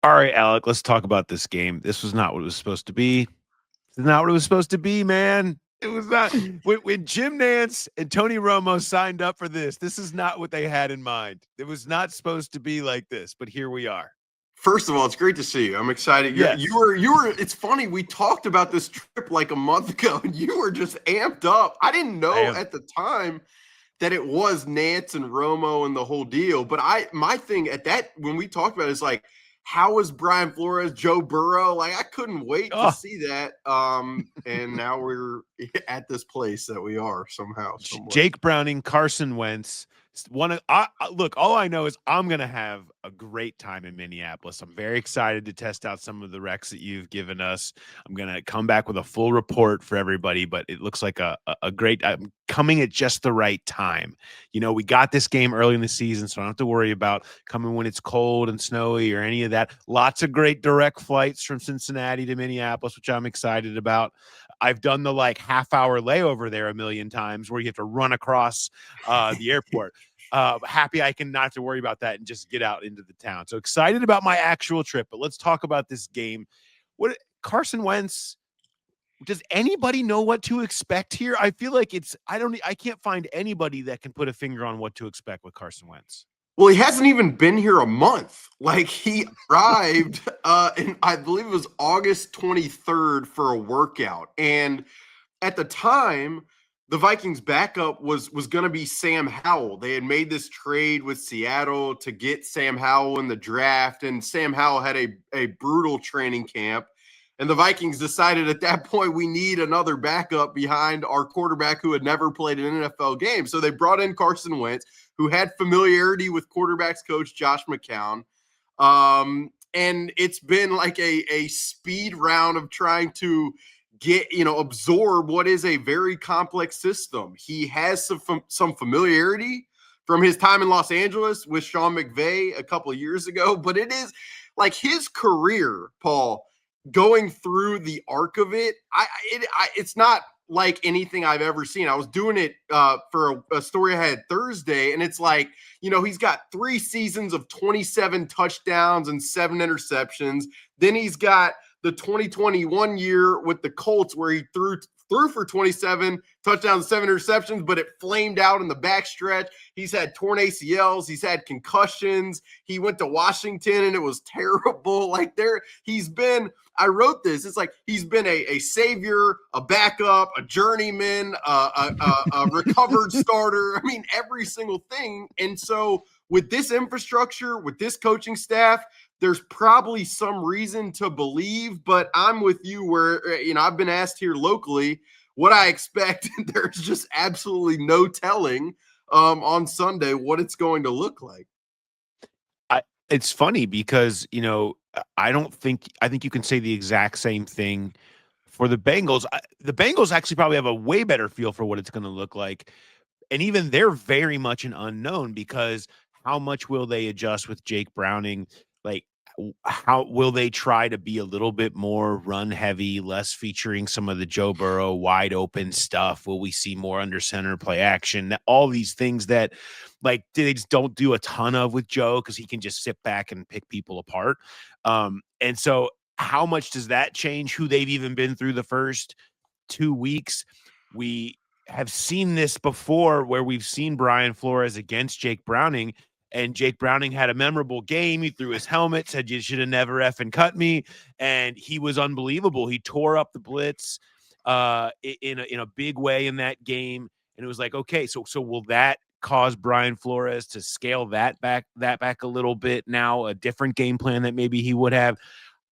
All right, Alec, let's talk about this game. This was not what it was supposed to be. This is not what it was supposed to be, man. It was not. When Jim Nance and Tony Romo signed up for this is not what they had in mind. It was not supposed to be like this, but here we are. First of all, it's great to see you. I'm excited. Yes. You were. It's funny. We talked about this trip like a month ago, and you were just amped up. I didn't I know am. at the time that it was Nance and Romo and the whole deal. But my thing at that when we talked about it is like, how was Brian Flores, Joe Burrow? Like I couldn't wait to Oh, see that. And now we're at this place that we are somehow, some way. Jake Browning, Carson Wentz. Look. All I know is I'm gonna have a great time in Minneapolis. I'm very excited to test out some of the recs that you've given us. I'm gonna come back with a full report for everybody, but it looks like a great. I'm coming at just the right time. We got this game early in the season, so I don't have to worry about coming when it's cold and snowy or any of that. Lots of great direct flights from Cincinnati to Minneapolis, which I'm excited about. I've done the like half-hour layover there a million times where you have to run across the airport. Happy I can not have to worry about that and just get out into the town. So excited about my actual trip. But let's talk about this game. What Carson Wentz? Does anybody know what to expect here? I feel like I can't find anybody that can put a finger on what to expect with Carson Wentz. Well, he hasn't even been here a month. Like he arrived in I believe it was August 23rd for a workout. And at the time, the Vikings backup was going to be Sam Howell. They had made this trade with Seattle to get Sam Howell in the draft, and Sam Howell had a brutal training camp. And the Vikings decided at that point we need another backup behind our quarterback who had never played an NFL game. So they brought in Carson Wentz, who had familiarity with quarterbacks coach Josh McCown. And it's been like a speed round of trying to absorb what is a very complex system. He has some familiarity from his time in Los Angeles with Sean McVay a couple of years ago, but it is like his career, Paul, going through the arc of it. It's not like anything I've ever seen. I was doing it for a story I had Thursday, and it's like, he's got 3 seasons of 27 touchdowns and 7 interceptions. Then he's got the 2021 year with the Colts where he threw for 27 touchdowns, 7 interceptions, but it flamed out in the backstretch. He's had torn ACLs. He's had concussions. He went to Washington and it was terrible. I wrote this. It's like he's been a savior, a backup, a journeyman, a recovered starter. I mean, every single thing. And so with this infrastructure, with this coaching staff, there's probably some reason to believe, but I'm with you where, I've been asked here locally what I expect. There's just absolutely no telling on Sunday what it's going to look like. It's funny because, I think you can say the exact same thing for the Bengals. The Bengals actually probably have a way better feel for what it's going to look like. And even they're very much an unknown because how much will they adjust with Jake Browning? Like, how will they try to be a little bit more run heavy, less featuring some of the Joe Burrow wide open stuff? Will we see more under center play action? All these things that they just don't do a ton of with Joe because he can just sit back and pick people apart. And so how much does that change who they've even been through the first 2 weeks? We have seen this before where we've seen Brian Flores against Jake Browning, and Jake Browning had a memorable game. He threw his helmet, said, "You should have never effing cut me." And he was unbelievable. He tore up the blitz in a big way in that game. And it was like, okay, so will that cause Brian Flores to scale that back a little bit now, a different game plan that maybe he would have?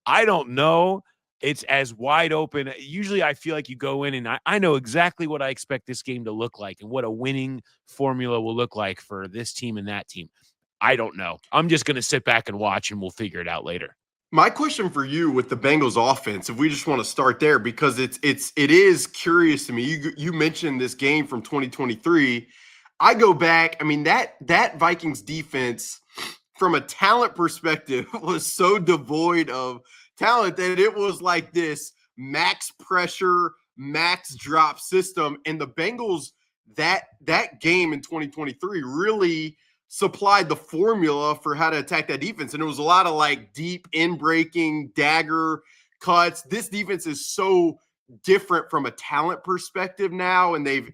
I don't know. It's as wide open. Usually I feel like you go in and I know exactly what I expect this game to look like and what a winning formula will look like for this team and that team. I don't know. I'm just going to sit back and watch and we'll figure it out later. My question for you with the Bengals offense, if we just want to start there, because it is curious to me. You mentioned this game from 2023. I go back. I mean, that Vikings defense from a talent perspective was so devoid of talent that it was like this max pressure, max drop system. And the Bengals, that game in 2023 really supplied the formula for how to attack that defense. And it was a lot of like deep in breaking dagger cuts. This defense is so different from a talent perspective now, and they've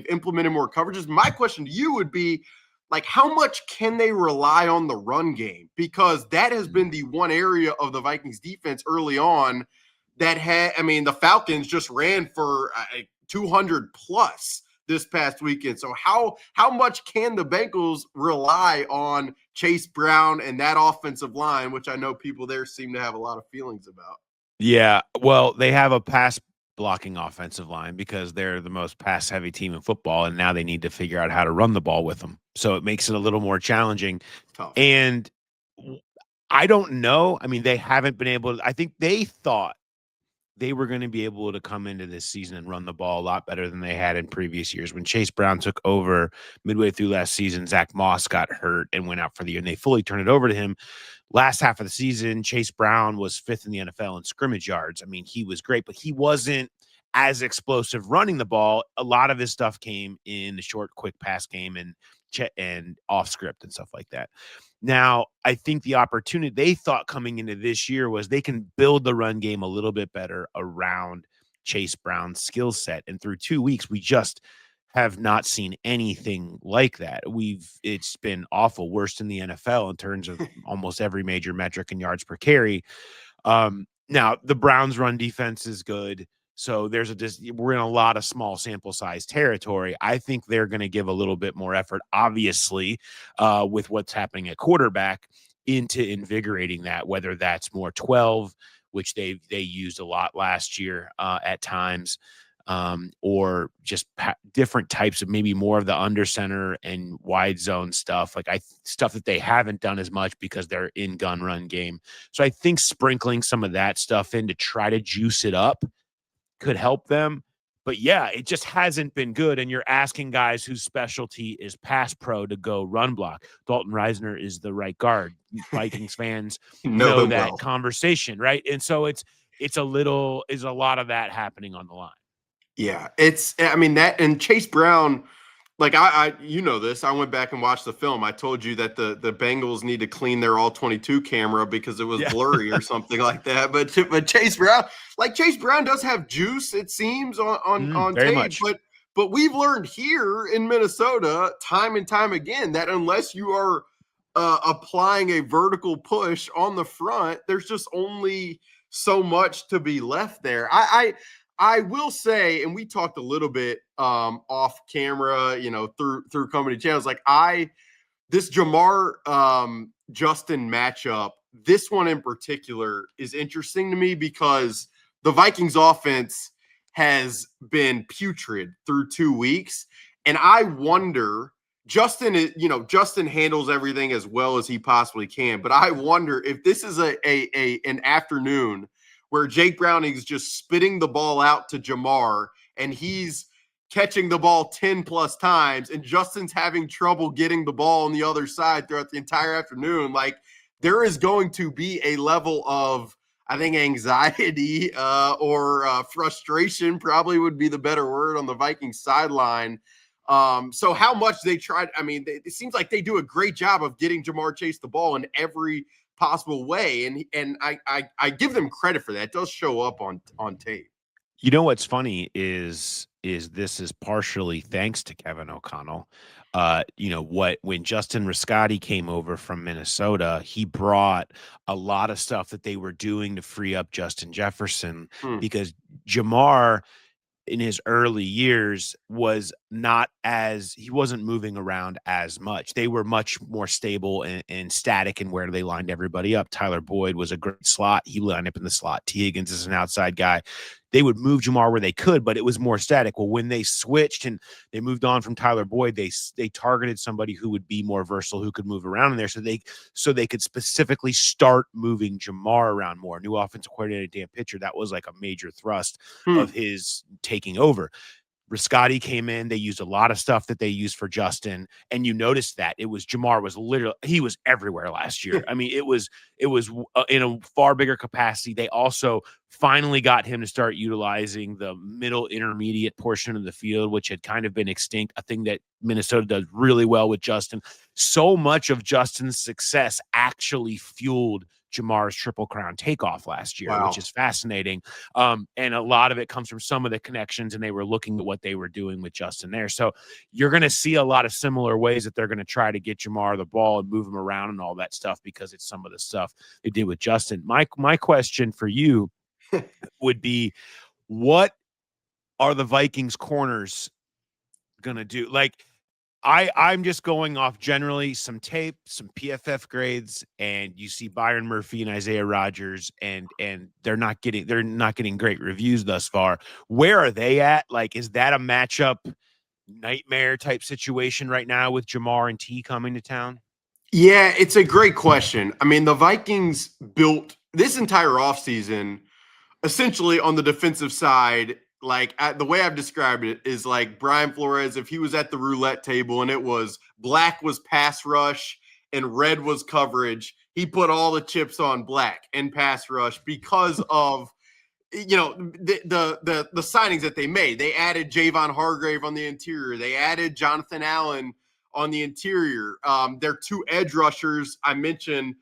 implemented more coverages. My question to you would be, like, how much can they rely on the run game? Because that has been the one area of the Vikings defense early on that had, I mean, the Falcons just ran for 200 plus this past weekend. So how much can the Bengals rely on Chase Brown and that offensive line, which I know people there seem to have a lot of feelings about? Yeah, well, they have a pass blocking offensive line because they're the most pass heavy team in football, and now they need to figure out how to run the ball with them. So it makes it a little more challenging. Tough. And I don't know. I mean, they haven't been able to, I think they thought they were going to be able to come into this season and run the ball a lot better than they had in previous years. When Chase Brown took over midway through last season, Zach Moss got hurt and went out for the year, and they fully turned it over to him. Last half of the season, Chase Brown was 5th in the NFL in scrimmage yards. I mean, he was great, but he wasn't as explosive running the ball. A lot of his stuff came in the short, quick pass game and off script and stuff like that. Now, I think the opportunity they thought coming into this year was they can build the run game a little bit better around Chase Brown's skill set. And through 2 weeks, we just have not seen anything like that. It's been awful, worst in the NFL in terms of almost every major metric and yards per carry. Now the Browns run defense is good. So we're in a lot of small sample size territory. I think they're going to give a little bit more effort, obviously, with what's happening at quarterback, into invigorating that, whether that's more 12, which they used a lot last year at times, or just different types of maybe more of the under center and wide zone stuff, stuff that they haven't done as much because they're in gun run game. So I think sprinkling some of that stuff in to try to juice it up could help them. But yeah, it just hasn't been good. And you're asking guys whose specialty is pass pro to go run block. Dalton Reisner is the right guard. Vikings fans know that conversation, right? And so it's a lot of that happening on the line. Yeah, I mean, that, and Chase Brown, like I you know this, I went back and watched the film. I told you that the Bengals need to clean their all 22 camera because it was blurry or something like that. But Chase Brown does have juice, it seems, on very tape. much. But we've learned here in Minnesota time and time again that unless you are applying a vertical push on the front, there's just only so much to be left there. I will say, and we talked a little bit off camera, through company channels. Like this Jamar Justin matchup, this one in particular is interesting to me because the Vikings offense has been putrid through 2 weeks, and I wonder. Justin handles everything as well as he possibly can, but I wonder if this is an afternoon where Jake Browning is just spitting the ball out to Jamar and he's catching the ball 10 plus times, and Justin's having trouble getting the ball on the other side throughout the entire afternoon. Like, there is going to be a level of, I think, anxiety or frustration probably would be the better word on the Vikings sideline. So how much they tried, I mean, it seems like they do a great job of getting Jamar Chase the ball in every possible way, and I give them credit for that. It does show up on tape. You know what's funny is this is partially thanks to Kevin O'Connell. When Justin Riscotti came over from Minnesota, he brought a lot of stuff that they were doing to free up Justin Jefferson, because Jamar in his early years he wasn't moving around as much. They were much more stable and static in where they lined everybody up. Tyler Boyd was a great slot. He lined up in the slot. T. Higgins is an outside guy. They would move Jamar where they could, but it was more static. Well, when they switched and they moved on from Tyler Boyd, they targeted somebody who would be more versatile, who could move around in there, so they could specifically start moving Jamar around more. New offensive coordinator Dan Pitcher, that was like a major thrust of his taking over. Riscotti came in. They used a lot of stuff that they used for Justin, and you noticed that it was Jamar was literally he was everywhere last year. I mean, it was in a far bigger capacity. They also finally got him to start utilizing the middle intermediate portion of the field, which had kind of been extinct, a thing that Minnesota does really well with Justin. So much of Justin's success actually fueled Jamar's Triple Crown takeoff last year, which Wow. is fascinating. And a lot of it comes from some of the connections, and they were looking at what they were doing with Justin there. So you're going to see a lot of similar ways that they're going to try to get Jamar the ball and move him around and all that stuff, because it's some of the stuff they did with Justin. My question for you would be, what are the Vikings corners going to do? Like, I'm just going off generally some tape, some PFF grades, and you see Byron Murphy and Isaiah Rodgers, and they're not getting great reviews thus far. Where are they at? Like, is that a matchup nightmare type situation right now with Jamar and T coming to town? Yeah, it's a great question. I mean, the Vikings built this entire offseason essentially on the defensive side. Like the way I've described it is like Brian Flores, if he was at the roulette table and it was black was pass rush and red was coverage, he put all the chips on black and pass rush because of the signings that they made. They added Javon Hargrave on the interior. They added Jonathan Allen on the interior. Their two edge rushers I mentioned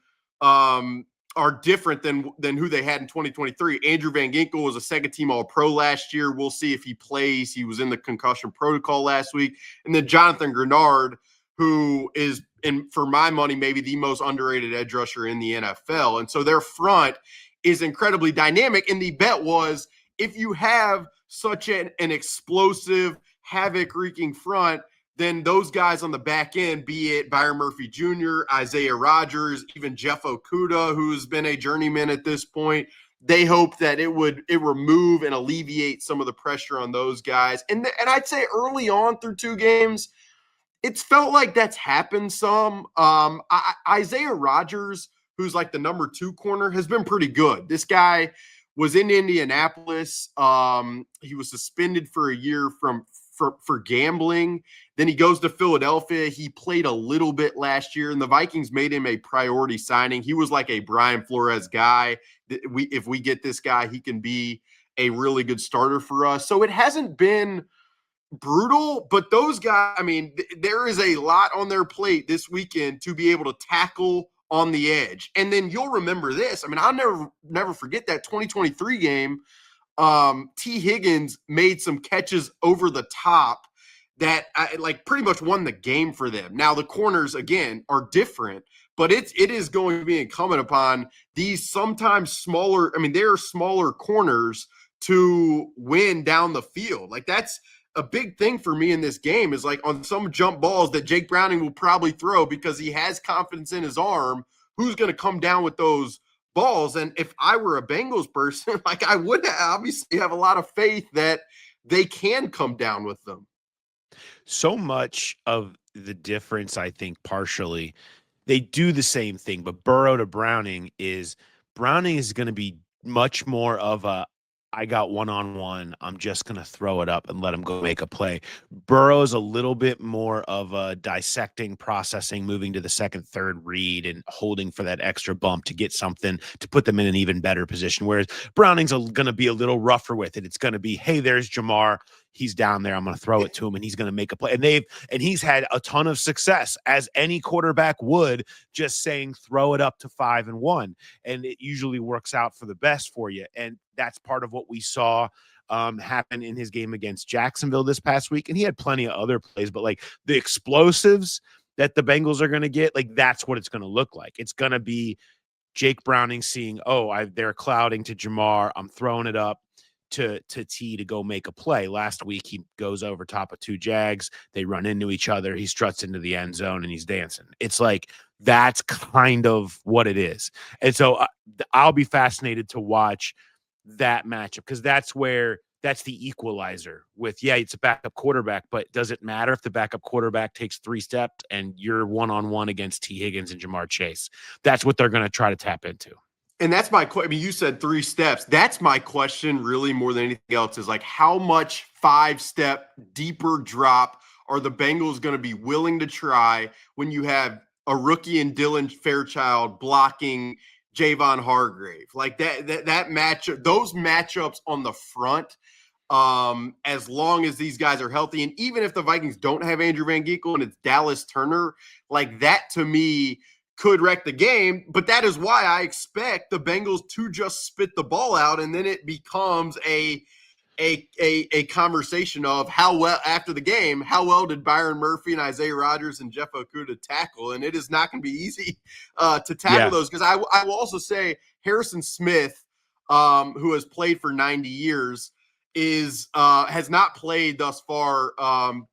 are different than who they had in 2023. Andrew Van Ginkel was a second team All-Pro last year. We'll see if he plays. He was in the concussion protocol last week. And then Jonathan Grenard, who is, for my money, maybe the most underrated edge rusher in the NFL. And so their front is incredibly dynamic. And the bet was, if you have such an explosive, havoc-wreaking front, then those guys on the back end, be it Byron Murphy Jr., Isaiah Rodgers, even Jeff Okudah, who's been a journeyman at this point, they hope that it remove and alleviate some of the pressure on those guys. And I'd say early on through two games, it's felt like that's happened some. Isaiah Rodgers, who's like the number 2 corner, has been pretty good. This guy was in Indianapolis. He was suspended for a year for gambling. Then he goes to Philadelphia. He played a little bit last year, and the Vikings made him a priority signing. He was like a Brian Flores guy. If we get this guy, he can be a really good starter for us. So it hasn't been brutal, but those guys, I mean, there is a lot on their plate this weekend to be able to tackle on the edge. And then you'll remember this. I mean, I'll never forget that 2023 game. T. Higgins made some catches over the top that pretty much won the game for them. Now the corners again are different, but it is going to be incumbent upon these sometimes smaller. I mean, they're smaller corners to win down the field. Like that's a big thing for me in this game is like on some jump balls that Jake Browning will probably throw because he has confidence in his arm. Who's going to come down with those balls? And if I were a Bengals person, like I would obviously have a lot of faith that they can come down with them. So much of the difference, I think, partially, they do the same thing, but Burrow to Browning is going to be much more of a, I got one-on-one, I'm just going to throw it up and let him go make a play. Burrow's a little bit more of a dissecting, processing, moving to the second, third read and holding for that extra bump to get something to put them in an even better position. Whereas Browning's going to be a little rougher with it. It's going to be, hey, there's Jamar. He's down there. I'm going to throw it to him and he's going to make a play. And he's had a ton of success, as any quarterback would, just saying, throw it up to 5-1. And it usually works out for the best for you. And that's part of what we saw happen in his game against Jacksonville this past week. And he had plenty of other plays, but like the explosives that the Bengals are going to get, like that's what it's going to look like. It's going to be Jake Browning seeing, they're clouding to Jamar. I'm throwing it up to T to go make a play. Last week, he goes over top of 2 Jags. They run into each other. He struts into the end zone and he's dancing. It's like, that's kind of what it is. And so I'll be fascinated to watch that matchup, because that's the equalizer with, it's a backup quarterback, but does it matter if the backup quarterback takes 3 steps and you're one-on-one against T. Higgins and Jamar Chase? That's what they're going to try to tap into. And that's my question. I mean, you said 3 steps. That's my question, really, more than anything else, is like how much 5-step deeper drop are the Bengals going to be willing to try when you have a rookie and Dylan Fairchild blocking Javon Hargrave? Like that matchup, those matchups on the front, as long as these guys are healthy, and even if the Vikings don't have Andrew Van Ginkel and it's Dallas Turner, like that to me could wreck the game. But that is why I expect the Bengals to just spit the ball out, and then it becomes a conversation of how well after the game, how well did Byron Murphy and Isaiah Rodgers and Jeff Okudah tackle? And it is not going to be easy to tackle those, because I will also say Harrison Smith, who has played for 90 years, has not played thus far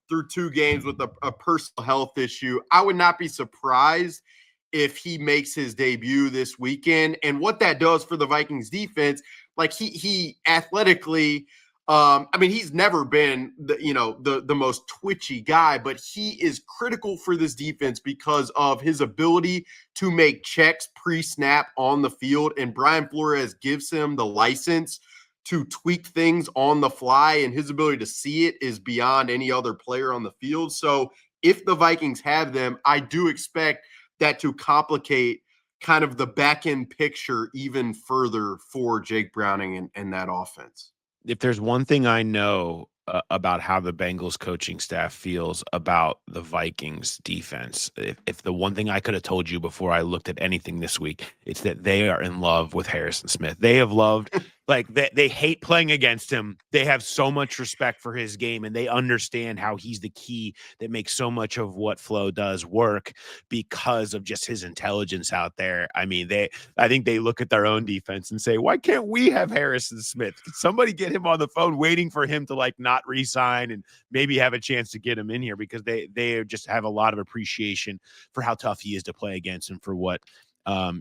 through 2 games with a personal health issue. I would not be surprised if he makes his debut this weekend. And what that does for the Vikings defense, like he athletically, I mean, he's never been the most twitchy guy, but he is critical for this defense because of his ability to make checks pre-snap on the field. And Brian Flores gives him the license to tweak things on the fly, and his ability to see it is beyond any other player on the field. So if the Vikings have them, I do expect that to complicate kind of the back end picture even further for Jake Browning and that offense. If there's one thing I know about how the Bengals coaching staff feels about the Vikings defense, if the one thing I could have told you before I looked at anything this week, it's that they are in love with Harrison Smith. They have loved, like they hate playing against him. They have so much respect for his game, and they understand how he's the key that makes so much of what Flo does work because of just his intelligence out there. I mean, I think they look at their own defense and say, why can't we have Harrison Smith? Can somebody get him on the phone waiting for him to like not re-sign and maybe have a chance to get him in here, because they just have a lot of appreciation for how tough he is to play against and for what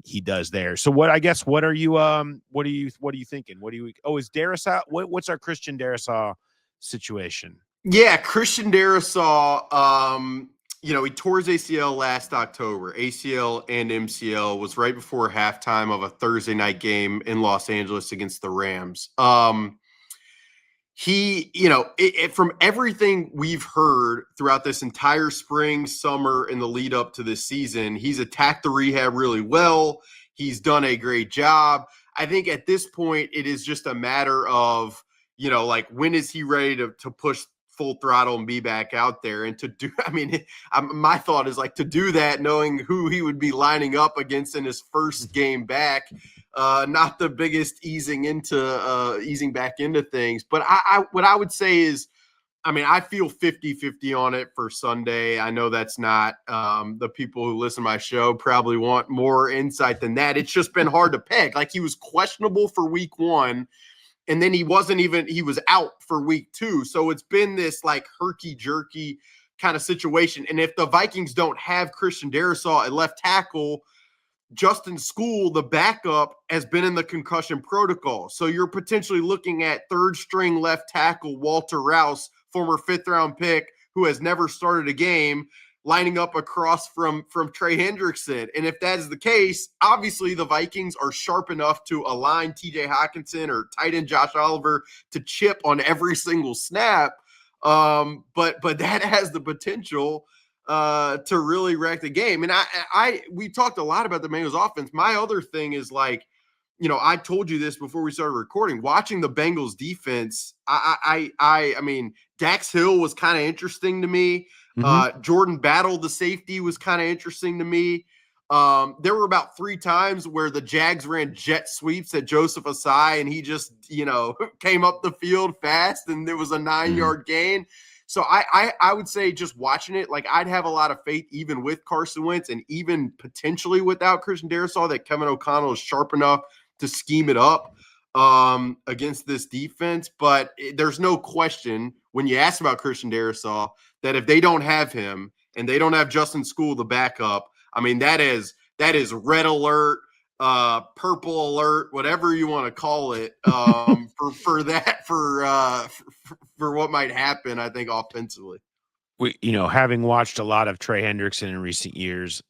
he does there. So what are you thinking? Is Darrisaw, what's our Christian Darrisaw situation? Yeah, Christian Darrisaw, he tore his ACL last October. ACL and MCL was right before halftime of a Thursday night game in Los Angeles against the Rams. From everything we've heard throughout this entire spring, summer, and the lead up to this season, he's attacked the rehab really well. He's done a great job. I think at this point, it is just a matter of, when is he ready to push full throttle and be back out there? And to do, my thought is like to do that, knowing who he would be lining up against in his first game back. Not the biggest easing back into things. But what I would say is, I feel 50-50 on it for Sunday. I know that's not the people who listen to my show probably want more insight than that. It's just been hard to peg. Like, he was questionable for week 1, and then he was out for week 2. So it's been this like herky-jerky kind of situation. And if the Vikings don't have Christian Darrisaw at left tackle, Justin School, the backup, has been in the concussion protocol. So you're potentially looking at third-string left tackle Walter Rouse, former 5th-round pick, who has never started a game, lining up across from Trey Hendrickson. And if that is the case, obviously the Vikings are sharp enough to align TJ Hockenson or tight end Josh Oliver to chip on every single snap. But that has the potential to really wreck the game. And we talked a lot about the Bengals offense. My other thing is, like, I told you this before we started recording, watching the Bengals defense. I mean, Dax Hill was kind of interesting to me. Jordan Battle, the safety, was kind of interesting to me. There were about 3 times where the Jags ran jet sweeps at Joseph Asai, and he just, came up the field fast, and there was a 9-yard gain. So I would say, just watching it, like, I'd have a lot of faith even with Carson Wentz and even potentially without Christian Darrisaw that Kevin O'Connell is sharp enough to scheme it up against this defense. But there's no question when you ask about Christian Darrisaw that if they don't have him and they don't have Justin School, the backup, that is red alert, purple alert, whatever you want to call it, for what might happen, I think, offensively. Having watched a lot of Trey Hendrickson in recent years,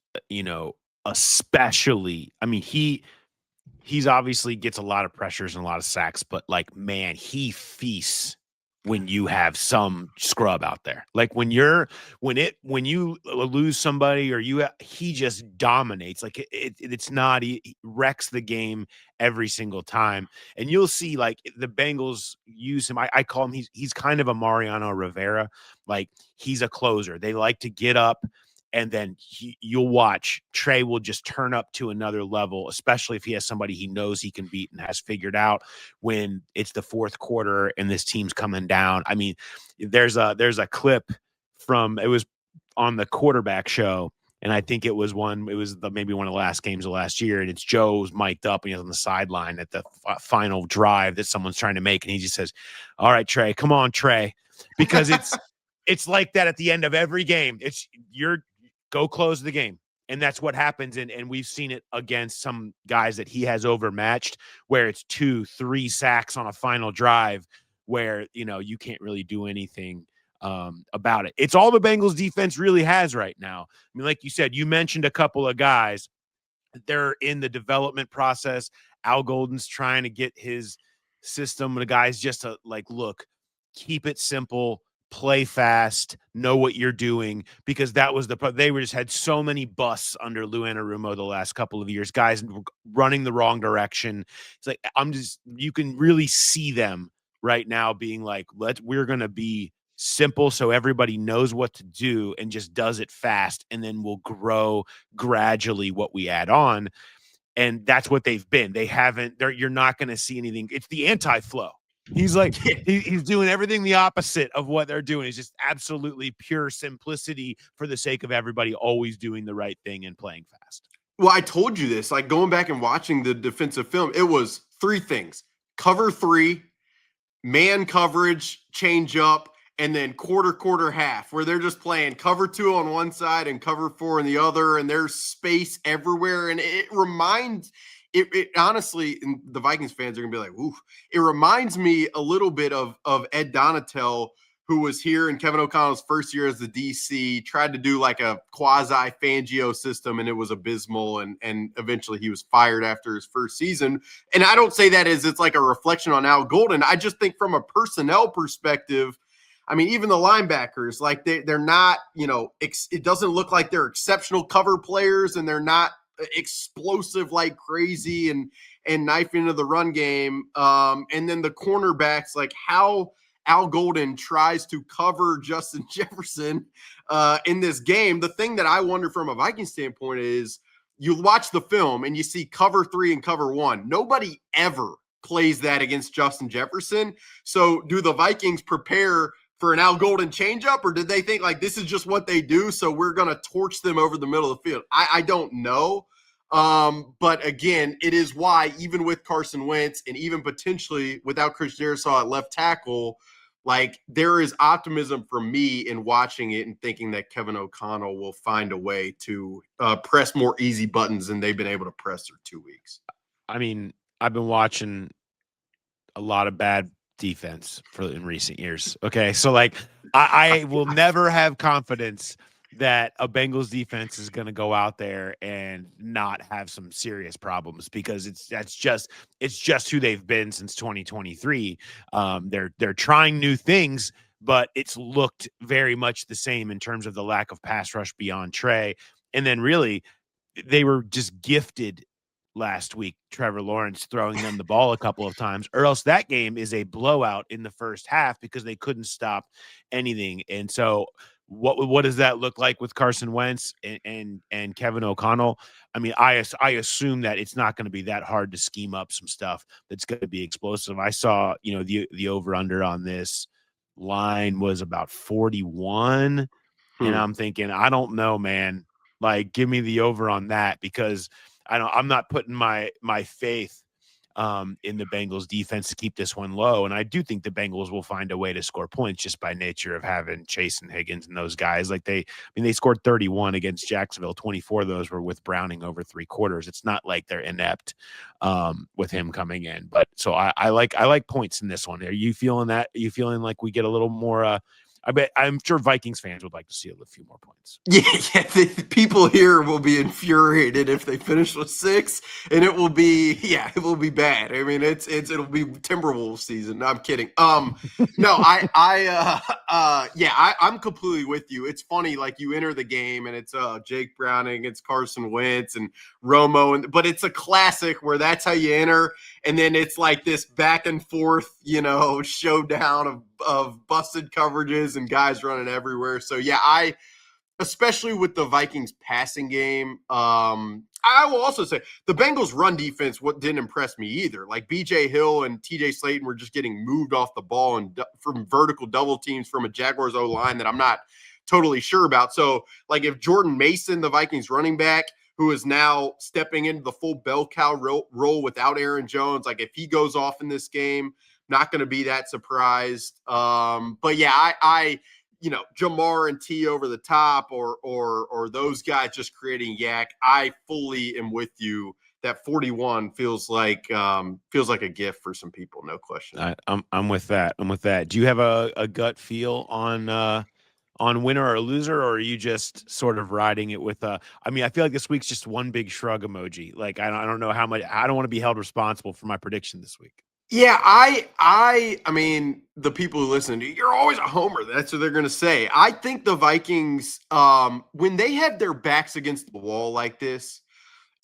especially, he's obviously gets a lot of pressures and a lot of sacks, but like, man, he feasts when you have some scrub out there. Like when you lose somebody or he just dominates. Like it's not, he wrecks the game every single time. And you'll see like the Bengals use him. I call him, he's kind of a Mariano Rivera. Like he's a closer. They like to get up, and then you'll watch Trey will just turn up to another level, especially if he has somebody he knows he can beat and has figured out when it's the fourth quarter and this team's coming down. I mean, there's a clip from, it was on the quarterback show, and I think it was maybe one of the last games of last year, and it's Joe's mic'd up and he's on the sideline at the final drive that someone's trying to make, and he just says, "All right, Trey, come on, Trey," because it's like that at the end of every game. It's go close the game. And that's what happens. And we've seen it against some guys that he has overmatched, where it's 2-3 sacks on a final drive where, you can't really do anything about it. It's all the Bengals defense really has right now. I mean, like you said, you mentioned a couple of guys. They're in the development process. Al Golden's trying to get his system. The guys just to look, keep it simple, play fast, know what you're doing, because that was they were just had so many busts under Lou Anarumo the last couple of years, guys running the wrong direction. It's like, you can really see them right now being like, we're going to be simple so everybody knows what to do and just does it fast, and then we'll grow gradually what we add on. And that's what they've been. You're not going to see anything. It's the anti-flow. He's like, he's doing everything the opposite of what they're doing. It's just absolutely pure simplicity for the sake of everybody always doing the right thing and playing fast. Well, I told you this, like going back and watching the defensive film, it was three things: cover three, man coverage, change up, and then quarter, half, where they're just playing cover two on one side and cover four on the other, and there's space everywhere. And it reminds it honestly, and the Vikings fans are gonna be like, ooh, it reminds me a little bit of Ed Donatel, who was here in Kevin O'Connell's first year as the DC, tried to do like a quasi Fangio system, and it was abysmal. And eventually he was fired after his first season. And I don't say that as it's like a reflection on Al Golden. I just think from a personnel perspective, I mean, even the linebackers, like they're not, it doesn't look like they're exceptional cover players, and they're not explosive like crazy and knife into the run game. And then the cornerbacks, like how Al Golden tries to cover Justin Jefferson in this game. The thing that I wonder from a Viking standpoint is, you watch the film and you see cover three and cover one. Nobody ever plays that against Justin Jefferson. So do the Vikings prepare for an Al Golden changeup, or did they think like this is just what they do, so we're going to torch them over the middle of the field? I don't know. But again, it is why, even with Carson Wentz and even potentially without Chris Jerisaw at left tackle, like there is optimism for me in watching it and thinking that Kevin O'Connell will find a way to press more easy buttons than they've been able to press through 2 weeks. I mean, I've been watching a lot of bad defense in recent years. Okay. So like I will never have confidence that a Bengals defense is going to go out there and not have some serious problems, because it's just who they've been since 2023. They're trying new things, but it's looked very much the same in terms of the lack of pass rush beyond Trey. And then really they were just gifted last week, Trevor Lawrence throwing them the ball a couple of times, or else that game is a blowout in the first half because they couldn't stop anything. And so what does that look like with Carson Wentz and Kevin O'Connell? I mean, I assume that it's not going to be that hard to scheme up some stuff that's going to be explosive. I saw, the over under on this line was about 41. And I'm thinking, I don't know, man. Like, give me the over on that, because I'm not putting my faith in the Bengals defense to keep this one low. And I do think the Bengals will find a way to score points just by nature of having Chase and Higgins and those guys. Like they scored 31 against Jacksonville. 24 of those were with Browning over 3 quarters. It's not like they're inept with him coming in. But so I like points in this one. Are you feeling that? Are you feeling like we get a little more I'm sure Vikings fans would like to see a few more points. Yeah, the people here will be infuriated if they finish with 6, and it will be bad. I mean, it'll be Timberwolves season. No, I'm kidding. No, I'm completely with you. It's funny, like you enter the game and it's Jake Browning, it's Carson Wentz and Romo, but it's a classic where that's how you enter, and then it's like this back and forth, showdown of busted coverages and guys running everywhere. So yeah, especially with the Vikings passing game. I will also say the Bengals run defense didn't impress me either. Like BJ Hill and TJ Slayton were just getting moved off the ball and from vertical double teams from a Jaguars O line that I'm not totally sure about. So like if Jordan Mason, the Vikings running back, who is now stepping into the full bell cow role without Aaron Jones, like if he goes off in this game, not going to be that surprised. But yeah, I Jamar and T over the top or those guys just creating yak. I fully am with you. That 41 feels like a gift for some people, no question. I'm with that. Do you have a gut feel on winner or loser, or are you just sort of riding it with I feel like this week's just one big shrug emoji. Like I don't know how much. I don't want to be held responsible for my prediction this week. Yeah, I mean, the people who listen to you, you're always a homer. That's what they're going to say. I think the Vikings, when they have their backs against the wall like this,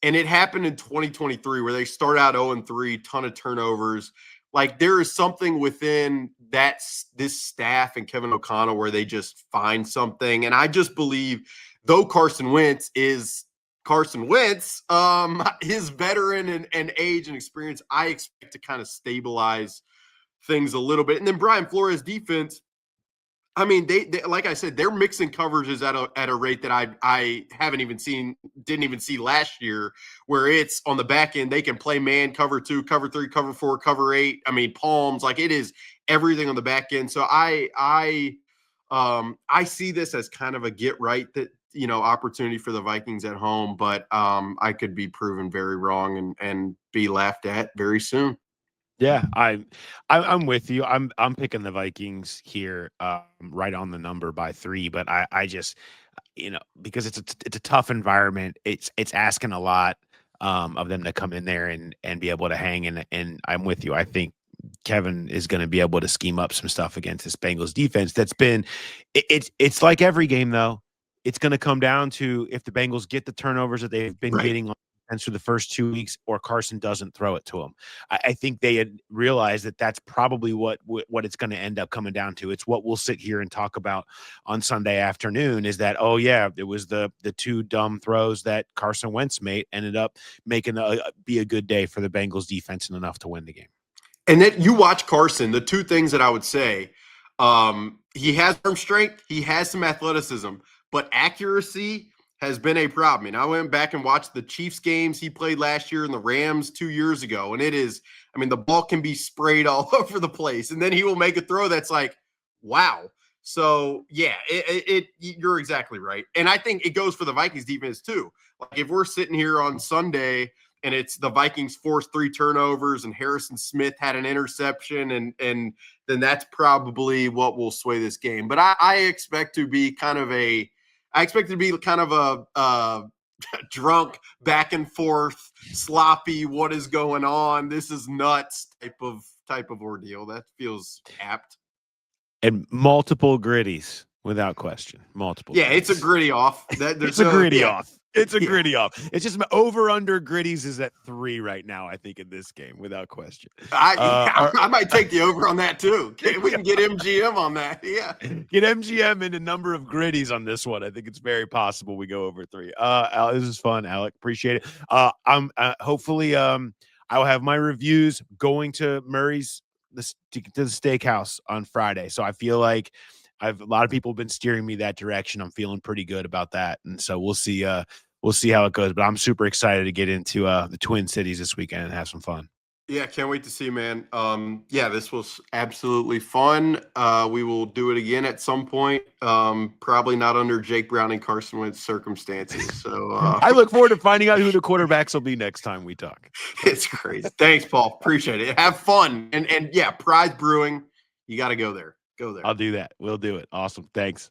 and it happened in 2023 where they start out 0-3, ton of turnovers. Like there is something within this staff and Kevin O'Connell where they just find something. And I just believe, though Carson Wentz is Carson Wentz, his veteran and age and experience, I expect to kind of stabilize things a little bit. And then Brian Flores' defense, I mean, they like I said, they're mixing coverages at a rate that I didn't even see last year, where it's on the back end, they can play man, cover 2, cover 3, cover 4, cover 8. I mean, palms, like it is everything on the back end. So I see this as kind of a get right that opportunity for the Vikings at home, but I could be proven very wrong and be laughed at very soon. Yeah, I'm with you. I'm picking the Vikings here, right on the number by 3. But I just, because it's a tough environment. It's asking a lot of them to come in there and be able to hang. And I'm with you. I think Kevin is going to be able to scheme up some stuff against this Bengals defense. That's been, it's like every game though. It's going to come down to if the Bengals get the turnovers that they've been getting on defense for the first 2 weeks, or Carson doesn't throw it to them. I think they had realized that that's probably what it's going to end up coming down to. It's what we'll sit here and talk about on Sunday afternoon is that, oh yeah, it was the 2 dumb throws that Carson Wentz made ended up making be a good day for the Bengals defense and enough to win the game. And then you watch Carson, the 2 things that I would say, he has arm strength, he has some athleticism, but accuracy has been a problem. And I went back and watched the Chiefs games he played last year and the Rams 2 years ago. And the ball can be sprayed all over the place. And then he will make a throw that's like, wow. So yeah, you're exactly right. And I think it goes for the Vikings defense too. Like if we're sitting here on Sunday and it's the Vikings forced 3 turnovers and Harrison Smith had an interception, and then that's probably what will sway this game. But I expect to be kind of a drunk, back and forth, sloppy, what is going on? This is nuts type of ordeal. That feels apt. And multiple gritties, without question. Multiple. Yeah, gritties. It's a gritty off. It's a gritty off. It's a gritty off. It's just over under gritties is at 3 right now, I think, in this game, without question. I might take the over on that too. We can get MGM on that. Yeah. Get MGM in a number of gritties on this one. I think it's very possible we go over 3. This is fun, Alec. Appreciate it. I'm hopefully I will have my reviews going to Murray's to the steakhouse on Friday. So I feel like a lot of people have been steering me that direction. I'm feeling pretty good about that. And so we'll see how it goes. But I'm super excited to get into the Twin Cities this weekend and have some fun. Yeah, can't wait to see, man. This was absolutely fun. We will do it again at some point. Probably not under Jake Brown and Carson Wentz circumstances. So I look forward to finding out who the quarterbacks will be next time we talk. It's crazy. Thanks, Paul. Appreciate it. Have fun. And yeah, Pride Brewing. You got to go there. Go there. I'll do that. We'll do it. Awesome. Thanks.